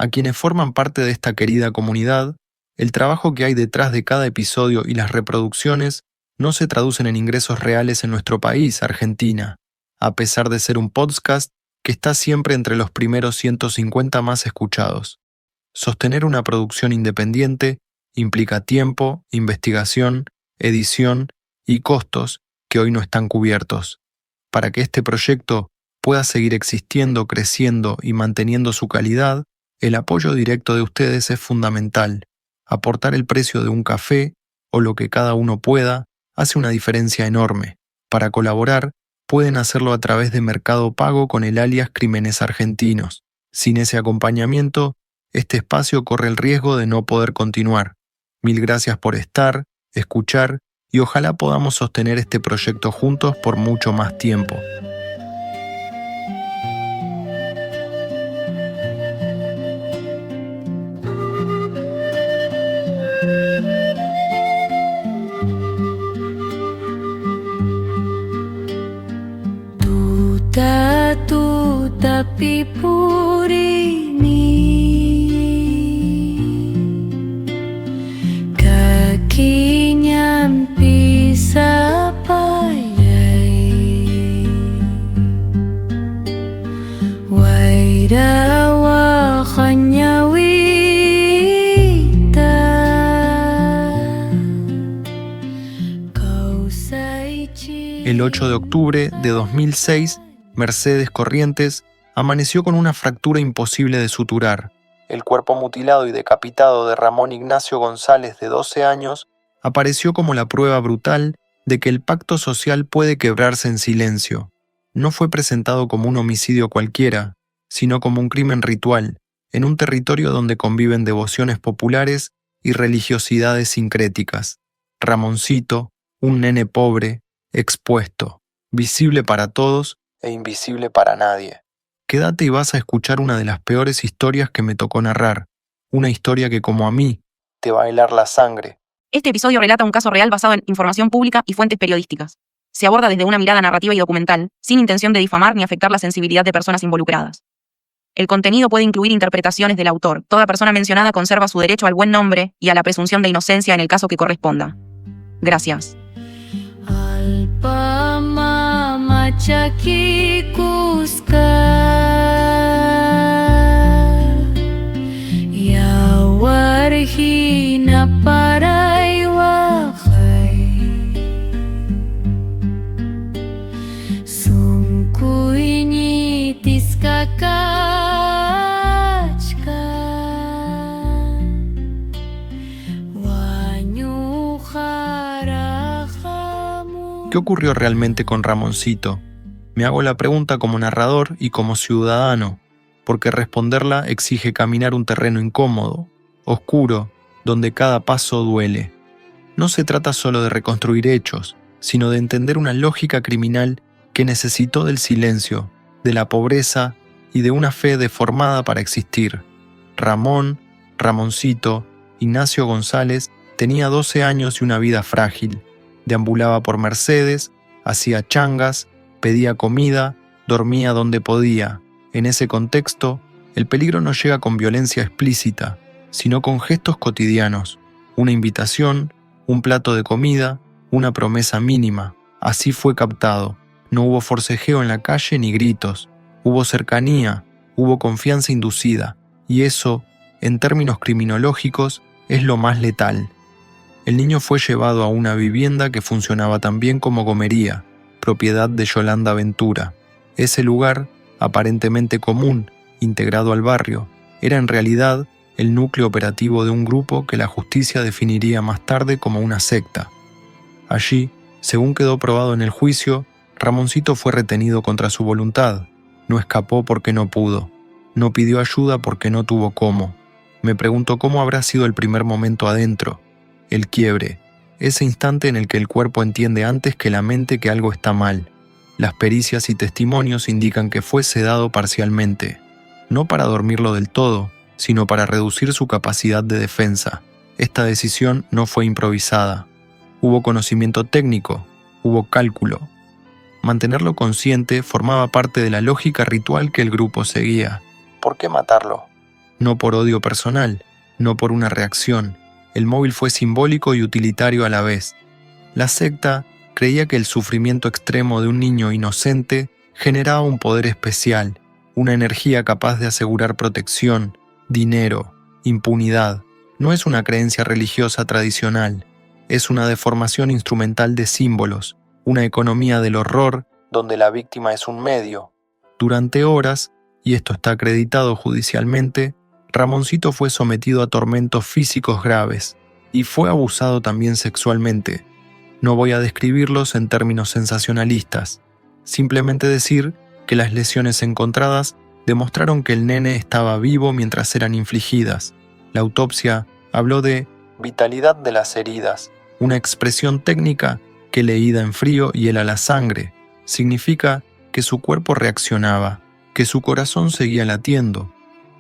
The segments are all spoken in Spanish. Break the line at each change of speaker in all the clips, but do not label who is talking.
A quienes forman parte de esta querida comunidad, el trabajo que hay detrás de cada episodio y las reproducciones no se traducen en ingresos reales en nuestro país, Argentina, a pesar de ser un podcast que está siempre entre los primeros 150 más escuchados. Sostener una producción independiente implica tiempo, investigación, edición y costos que hoy no están cubiertos. Para que este proyecto pueda seguir existiendo, creciendo y manteniendo su calidad, el apoyo directo de ustedes es fundamental. Aportar el precio de un café o lo que cada uno pueda hace una diferencia enorme. Para colaborar, pueden hacerlo a través de Mercado Pago con el alias Crímenes Argentinos. Sin ese acompañamiento, este espacio corre el riesgo de no poder continuar. Mil gracias por estar, escuchar y ojalá podamos sostener este proyecto juntos por mucho más tiempo.
Tapi purini kakinya bisa payai wairawa khanyawita kausaichi.
El 8 de octubre de 2006, Mercedes Corrientes amaneció con una fractura imposible de suturar. El cuerpo mutilado y decapitado de Ramón Ignacio González, de 12 años, apareció como la prueba brutal de que el pacto social puede quebrarse en silencio. No fue presentado como un homicidio cualquiera, sino como un crimen ritual, en un territorio donde conviven devociones populares y religiosidades sincréticas. Ramoncito, un nene pobre, expuesto, visible para todos e invisible para nadie. Quédate y vas a escuchar una de las peores historias que me tocó narrar, una historia que, como a mí, te va a helar la sangre.
Este episodio relata un caso real basado en información pública y fuentes periodísticas. Se aborda desde una mirada narrativa y documental, sin intención de difamar ni afectar la sensibilidad de personas involucradas. El contenido puede incluir interpretaciones del autor. Toda persona mencionada conserva su derecho al buen nombre y a la presunción de inocencia en el caso que corresponda. Gracias.
¿Qué ocurrió realmente con Ramoncito? Me hago la pregunta como narrador y como ciudadano, porque responderla exige caminar un terreno incómodo, oscuro, donde cada paso duele. No se trata solo de reconstruir hechos, sino de entender una lógica criminal que necesitó del silencio, de la pobreza y de una fe deformada para existir. Ramoncito, Ignacio González, tenía 12 años y una vida frágil. Deambulaba por Mercedes, hacía changas, pedía comida, dormía donde podía. En ese contexto, el peligro no llega con violencia explícita, sino con gestos cotidianos, una invitación, un plato de comida, una promesa mínima. Así fue captado. No hubo forcejeo en la calle ni gritos. Hubo cercanía, hubo confianza inducida, y eso, en términos criminológicos, es lo más letal. El niño fue llevado a una vivienda que funcionaba también como gomería, propiedad de Yolanda Ventura. Ese lugar, aparentemente común, integrado al barrio, era en realidad el núcleo operativo de un grupo que la justicia definiría más tarde como una secta. Allí, según quedó probado en el juicio, Ramoncito fue retenido contra su voluntad. No escapó porque no pudo. No pidió ayuda porque no tuvo cómo. Me pregunto cómo habrá sido el primer momento adentro. El quiebre, ese instante en el que el cuerpo entiende antes que la mente que algo está mal. Las pericias y testimonios indican que fue sedado parcialmente, no para dormirlo del todo, sino para reducir su capacidad de defensa. Esta decisión no fue improvisada. Hubo conocimiento técnico, hubo cálculo. Mantenerlo consciente formaba parte de la lógica ritual que el grupo seguía. ¿Por qué matarlo? no por odio personal, no por una reacción. El móvil fue simbólico y utilitario a la vez. La secta creía que el sufrimiento extremo de un niño inocente generaba un poder especial, una energía capaz de asegurar protección, dinero, impunidad. No es una creencia religiosa tradicional, es una deformación instrumental de símbolos, una economía del horror donde la víctima es un medio. Durante horas, y esto está acreditado judicialmente, Ramoncito fue sometido a tormentos físicos graves y fue abusado también sexualmente. No voy a describirlos en términos sensacionalistas, simplemente decir que las lesiones encontradas demostraron que el nene estaba vivo mientras eran infligidas. La autopsia habló de vitalidad de las heridas, una expresión técnica que leída en frío y hela la sangre. Significa que su cuerpo reaccionaba, que su corazón seguía latiendo.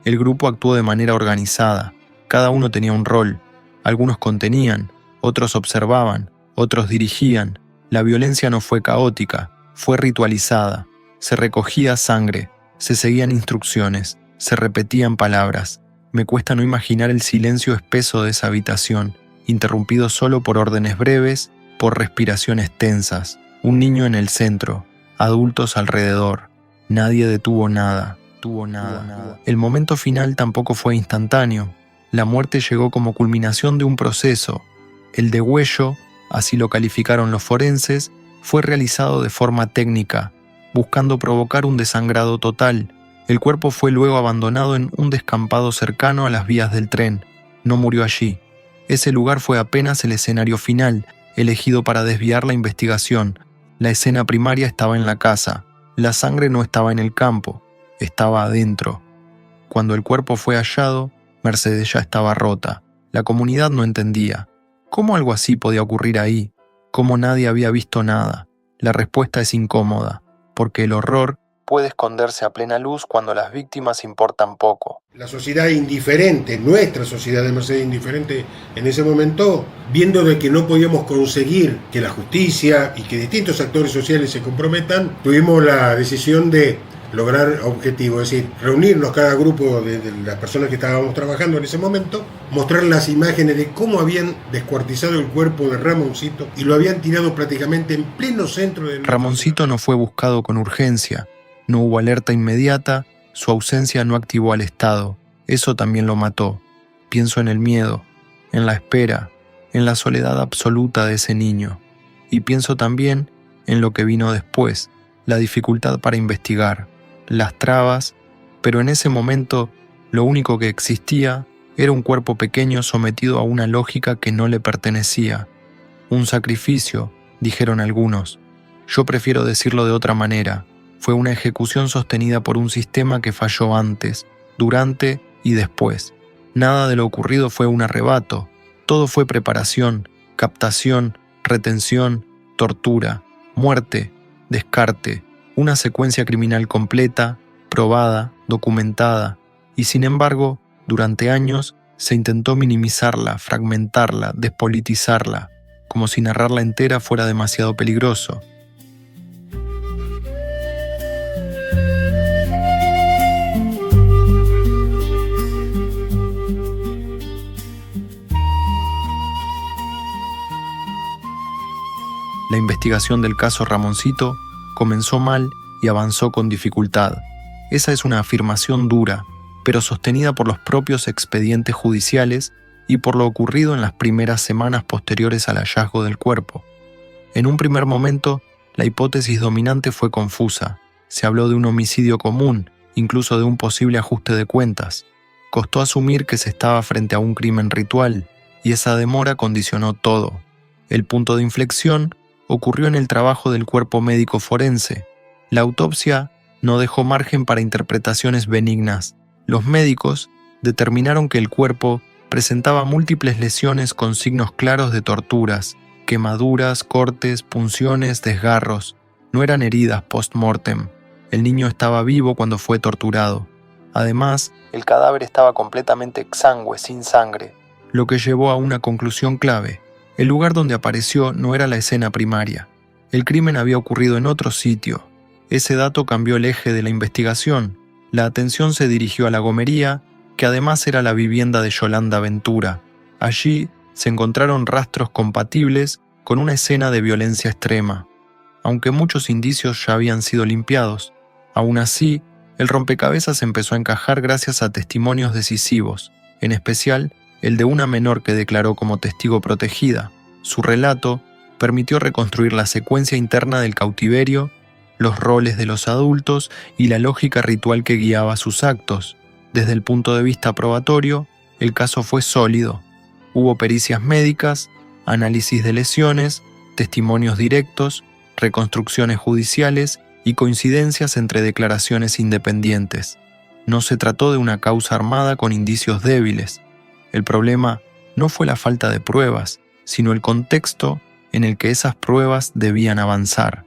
El grupo actuó de manera organizada, cada uno tenía un rol. Algunos contenían, otros observaban, otros dirigían. La violencia no fue caótica, fue ritualizada. Se recogía sangre, se seguían instrucciones, se repetían palabras. Me cuesta no imaginar el silencio espeso de esa habitación, interrumpido solo por órdenes breves, por respiraciones tensas. Un niño en el centro, adultos alrededor. Nadie detuvo nada. El momento final tampoco fue instantáneo. La muerte llegó como culminación de un proceso. El degüello, así lo calificaron los forenses, fue realizado de forma técnica, buscando provocar un desangrado total. El cuerpo fue luego abandonado en un descampado cercano a las vías del tren. No murió allí. Ese lugar fue apenas el escenario final, elegido para desviar la investigación. La escena primaria estaba en la casa. La sangre no estaba en el campo, estaba adentro. Cuando el cuerpo fue hallado, Mercedes ya estaba rota. La comunidad no entendía. ¿Cómo algo así podía ocurrir ahí? ¿Cómo nadie había visto nada? La respuesta es incómoda, porque el horror puede esconderse a plena luz cuando las víctimas importan poco.
La sociedad indiferente, nuestra sociedad de Mercedes indiferente en ese momento, viendo de que no podíamos conseguir que la justicia y que distintos actores sociales se comprometan, tuvimos la decisión de lograr objetivos, es decir, reunirnos cada grupo de las personas que estábamos trabajando en ese momento, mostrar las imágenes de cómo habían descuartizado el cuerpo de Ramoncito y lo habían tirado prácticamente en pleno centro de...
Ramoncito no fue buscado con urgencia, no hubo alerta inmediata, su ausencia no activó al Estado, eso también lo mató. Pienso en el miedo, en la espera, en la soledad absoluta de ese niño, y pienso también en lo que vino después, la dificultad para investigar, las trabas, pero en ese momento lo único que existía era un cuerpo pequeño sometido a una lógica que no le pertenecía. Un sacrificio, dijeron algunos. Yo prefiero decirlo de otra manera. Fue una ejecución sostenida por un sistema que falló antes, durante y después. Nada de lo ocurrido fue un arrebato. Todo fue preparación, captación, retención, tortura, muerte, descarte, una secuencia criminal completa, probada, documentada, y sin embargo, durante años se intentó minimizarla, fragmentarla, despolitizarla, como si narrarla entera fuera demasiado peligroso. La investigación del caso Ramoncito comenzó mal y avanzó con dificultad. Esa es una afirmación dura, pero sostenida por los propios expedientes judiciales y por lo ocurrido en las primeras semanas posteriores al hallazgo del cuerpo. En un primer momento, la hipótesis dominante fue confusa. Se habló de un homicidio común, incluso de un posible ajuste de cuentas. Costó asumir que se estaba frente a un crimen ritual, y esa demora condicionó todo. El punto de inflexión ocurrió en el trabajo del cuerpo médico forense. La autopsia no dejó margen para interpretaciones benignas. Los médicos determinaron que el cuerpo presentaba múltiples lesiones con signos claros de torturas, quemaduras, cortes, punciones, desgarros. No eran heridas post-mortem. El niño estaba vivo cuando fue torturado. Además, el cadáver estaba completamente exangüe, sin sangre, lo que llevó a una conclusión clave. El lugar donde apareció no era la escena primaria. El crimen había ocurrido en otro sitio. Ese dato cambió el eje de la investigación. La atención se dirigió a la gomería que además era la vivienda de Yolanda Ventura. Allí se encontraron rastros compatibles con una escena de violencia extrema, aunque muchos indicios ya habían sido limpiados. Aún así, el rompecabezas empezó a encajar gracias a testimonios decisivos, en especial el de una menor que declaró como testigo protegida. Su relato permitió reconstruir la secuencia interna del cautiverio, los roles de los adultos y la lógica ritual que guiaba sus actos. Desde el punto de vista probatorio, el caso fue sólido. Hubo pericias médicas, análisis de lesiones, testimonios directos, reconstrucciones judiciales y coincidencias entre declaraciones independientes. No se trató de una causa armada con indicios débiles. El problema no fue la falta de pruebas, sino el contexto en el que esas pruebas debían avanzar.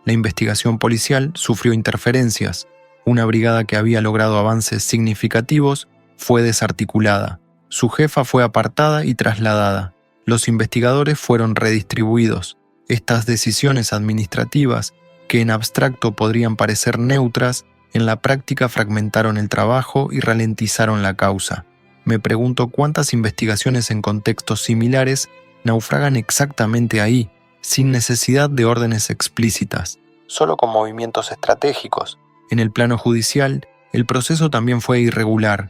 La investigación policial sufrió interferencias. Una brigada que había logrado avances significativos fue desarticulada. Su jefa fue apartada y trasladada. Los investigadores fueron redistribuidos. Estas decisiones administrativas, que en abstracto podrían parecer neutras, en la práctica fragmentaron el trabajo y ralentizaron la causa. Me pregunto cuántas investigaciones en contextos similares naufragan exactamente ahí, sin necesidad de órdenes explícitas, solo con movimientos estratégicos. En el plano judicial, el proceso también fue irregular.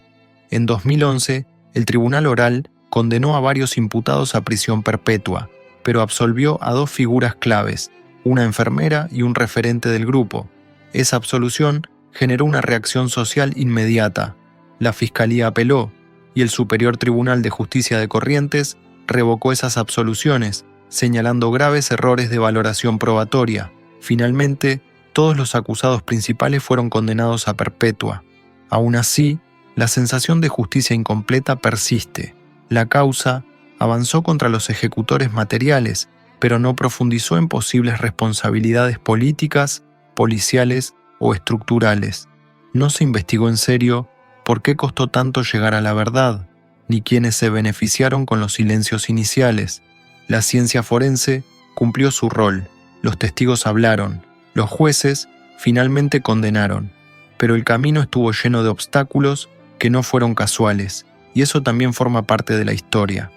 En 2011, el Tribunal Oral condenó a varios imputados a prisión perpetua, pero absolvió a 2 figuras claves, una enfermera y un referente del grupo. Esa absolución generó una reacción social inmediata. La Fiscalía apeló, y el Superior Tribunal de Justicia de Corrientes revocó esas absoluciones, señalando graves errores de valoración probatoria. Finalmente, todos los acusados principales fueron condenados a perpetua. Aún así, la sensación de justicia incompleta persiste. La causa avanzó contra los ejecutores materiales, pero no profundizó en posibles responsabilidades políticas, policiales o estructurales. No se investigó en serio por qué costó tanto llegar a la verdad, ni quiénes se beneficiaron con los silencios iniciales. La ciencia forense cumplió su rol, los testigos hablaron, los jueces finalmente condenaron, pero el camino estuvo lleno de obstáculos que no fueron casuales, y eso también forma parte de la historia.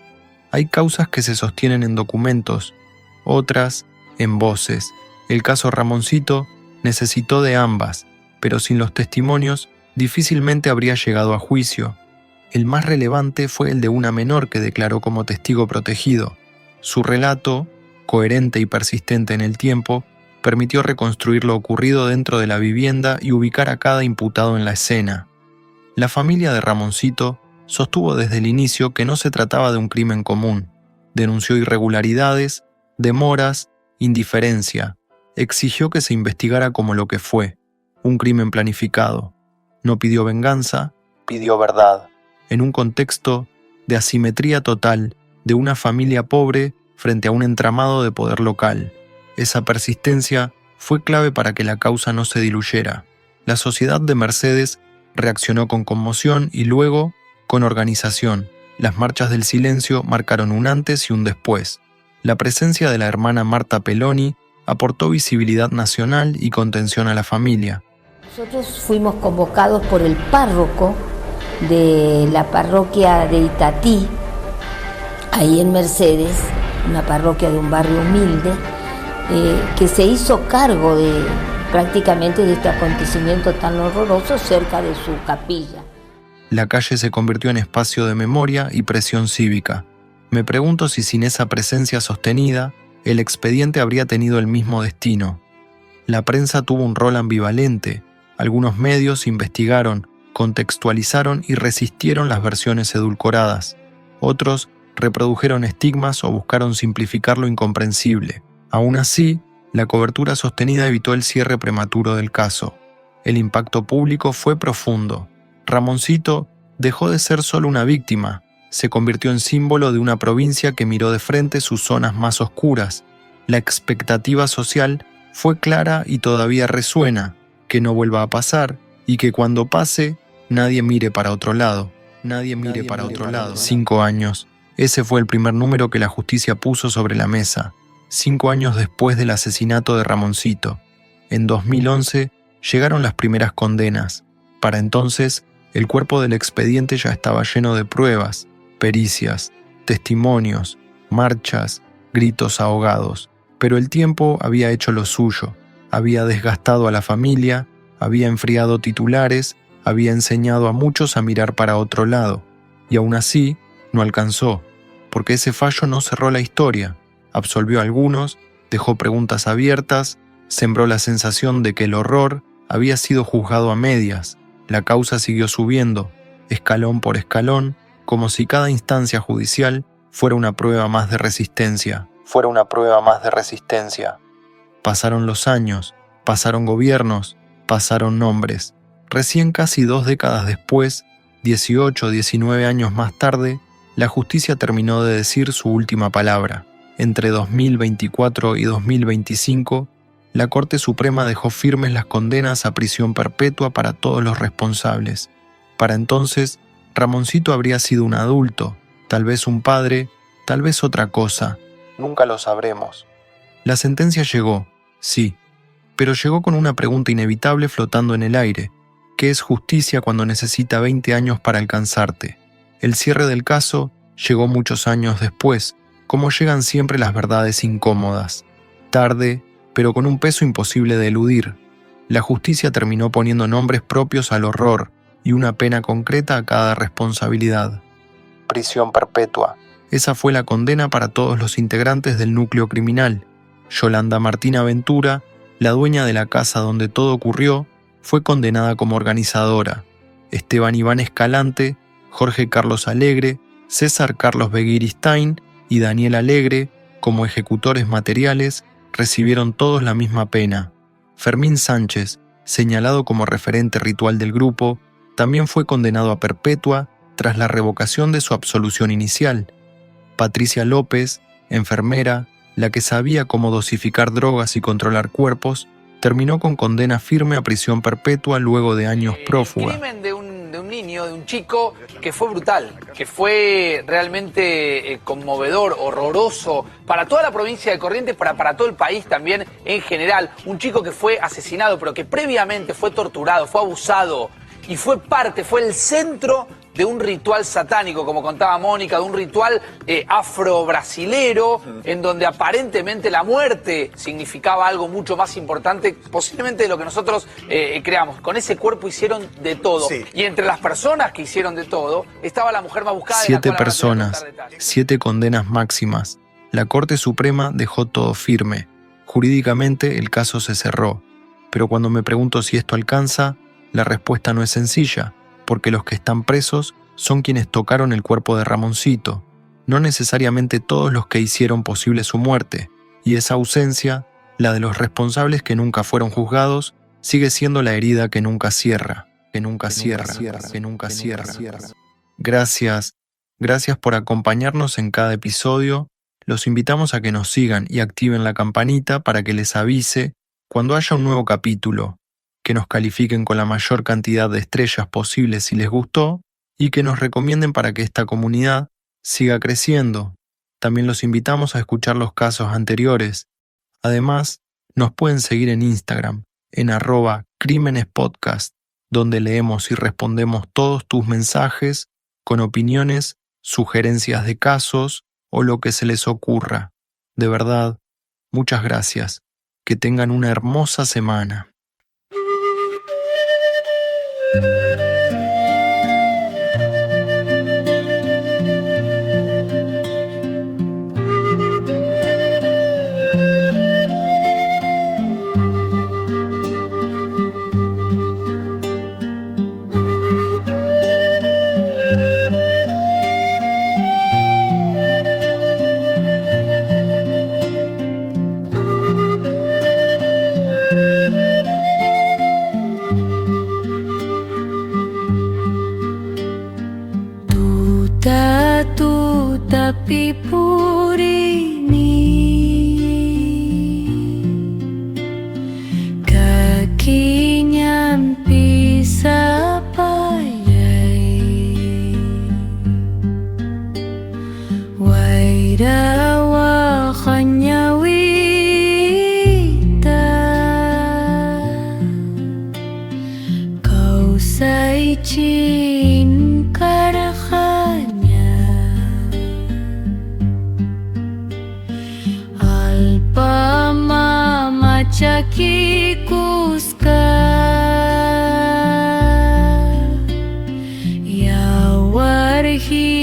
Hay causas que se sostienen en documentos, otras en voces. El caso Ramoncito necesitó de ambas, pero sin los testimonios difícilmente habría llegado a juicio. El más relevante fue el de una menor que declaró como testigo protegido. Su relato, coherente y persistente en el tiempo, permitió reconstruir lo ocurrido dentro de la vivienda y ubicar a cada imputado en la escena. La familia de Ramoncito sostuvo desde el inicio que no se trataba de un crimen común. Denunció irregularidades, demoras, indiferencia. Exigió que se investigara como lo que fue, un crimen planificado. No pidió venganza, pidió verdad, en un contexto de asimetría total de una familia pobre frente a un entramado de poder local. Esa persistencia fue clave para que la causa no se diluyera. La sociedad de Mercedes reaccionó con conmoción y luego con organización. Las marchas del silencio marcaron un antes y un después. La presencia de la hermana Marta Peloni aportó visibilidad nacional y contención a la familia.
Nosotros fuimos convocados por el párroco de la parroquia de Itatí, ahí en Mercedes, una parroquia de un barrio humilde, que se hizo cargo prácticamente de este acontecimiento tan horroroso cerca de su capilla.
La calle se convirtió en espacio de memoria y presión cívica. Me pregunto si sin esa presencia sostenida, el expediente habría tenido el mismo destino. La prensa tuvo un rol ambivalente. Algunos medios investigaron, contextualizaron y resistieron las versiones edulcoradas. Otros reprodujeron estigmas o buscaron simplificar lo incomprensible. Aún así, la cobertura sostenida evitó el cierre prematuro del caso. El impacto público fue profundo. Ramoncito dejó de ser solo una víctima, se convirtió en símbolo de una provincia que miró de frente sus zonas más oscuras. La expectativa social fue clara y todavía resuena, que no vuelva a pasar y que cuando pase, nadie mire para otro lado. Nadie mire para otro lado. 5 años. Ese fue el primer número que la justicia puso sobre la mesa. 5 años después del asesinato de Ramoncito. En 2011 llegaron las primeras condenas. Para entonces, El cuerpo del expediente ya estaba lleno de pruebas, pericias, testimonios, marchas, gritos ahogados. Pero el tiempo había hecho lo suyo, había desgastado a la familia, había enfriado titulares, había enseñado a muchos a mirar para otro lado. Y aún así, no alcanzó, porque ese fallo no cerró la historia, absolvió a algunos, dejó preguntas abiertas, sembró la sensación de que el horror había sido juzgado a medias. La causa siguió subiendo, escalón por escalón, como si cada instancia judicial fuera una prueba más de resistencia. Pasaron los años, pasaron gobiernos, pasaron nombres. Recién casi 2 décadas después, 18 o 19 años más tarde, la justicia terminó de decir su última palabra. Entre 2024 y 2025, la Corte Suprema dejó firmes las condenas a prisión perpetua para todos los responsables. Para entonces, Ramoncito habría sido un adulto, tal vez un padre, tal vez otra cosa. Nunca lo sabremos. La sentencia llegó, sí, pero llegó con una pregunta inevitable flotando en el aire. ¿Qué es justicia cuando necesita 20 años para alcanzarte? El cierre del caso llegó muchos años después, como llegan siempre las verdades incómodas. Tarde, pero con un peso imposible de eludir. La justicia terminó poniendo nombres propios al horror y una pena concreta a cada responsabilidad. Prisión perpetua. Esa fue la condena para todos los integrantes del núcleo criminal. Yolanda Martina Ventura, la dueña de la casa donde todo ocurrió, fue condenada como organizadora. Esteban Iván Escalante, Jorge Carlos Alegre, César Carlos Beguiristain y Daniel Alegre, como ejecutores materiales, recibieron todos la misma pena. Fermín Sánchez, señalado como referente ritual del grupo, también fue condenado a perpetua tras la revocación de su absolución inicial. Patricia López, enfermera, la que sabía cómo dosificar drogas y controlar cuerpos, terminó con condena firme a prisión perpetua luego de años prófuga.
El crimen de un niño, de un chico, que fue brutal, que fue realmente conmovedor, horroroso, para toda la provincia de Corrientes, para todo el país también en general. Un chico que fue asesinado, pero que previamente fue torturado, fue abusado y fue el centro de un ritual satánico, como contaba Mónica, de un ritual afro-brasilero, en donde aparentemente la muerte significaba algo mucho más importante, posiblemente de lo que nosotros creamos. Con ese cuerpo hicieron de todo. Sí. Y entre las personas que hicieron de todo, estaba la mujer más buscada.
7 personas, 7 condenas máximas. La Corte Suprema dejó todo firme. Jurídicamente el caso se cerró. Pero cuando me pregunto si esto alcanza, la respuesta no es sencilla, porque los que están presos son quienes tocaron el cuerpo de Ramoncito, no necesariamente todos los que hicieron posible su muerte, y esa ausencia, la de los responsables que nunca fueron juzgados, sigue siendo la herida que nunca cierra, que nunca cierra. Gracias por acompañarnos en cada episodio. Los invitamos a que nos sigan y activen la campanita para que les avise cuando haya un nuevo capítulo, que nos califiquen con la mayor cantidad de estrellas posible si les gustó y que nos recomienden para que esta comunidad siga creciendo. También los invitamos a escuchar los casos anteriores. Además, nos pueden seguir en Instagram, en @crímenespodcast, donde leemos y respondemos todos tus mensajes con opiniones, sugerencias de casos o lo que se les ocurra. De verdad, muchas gracias. Que tengan una hermosa semana.
Tapi purini kakinya bisa payai wairawa khanyawita kau sai chi Kikuska Yawarhi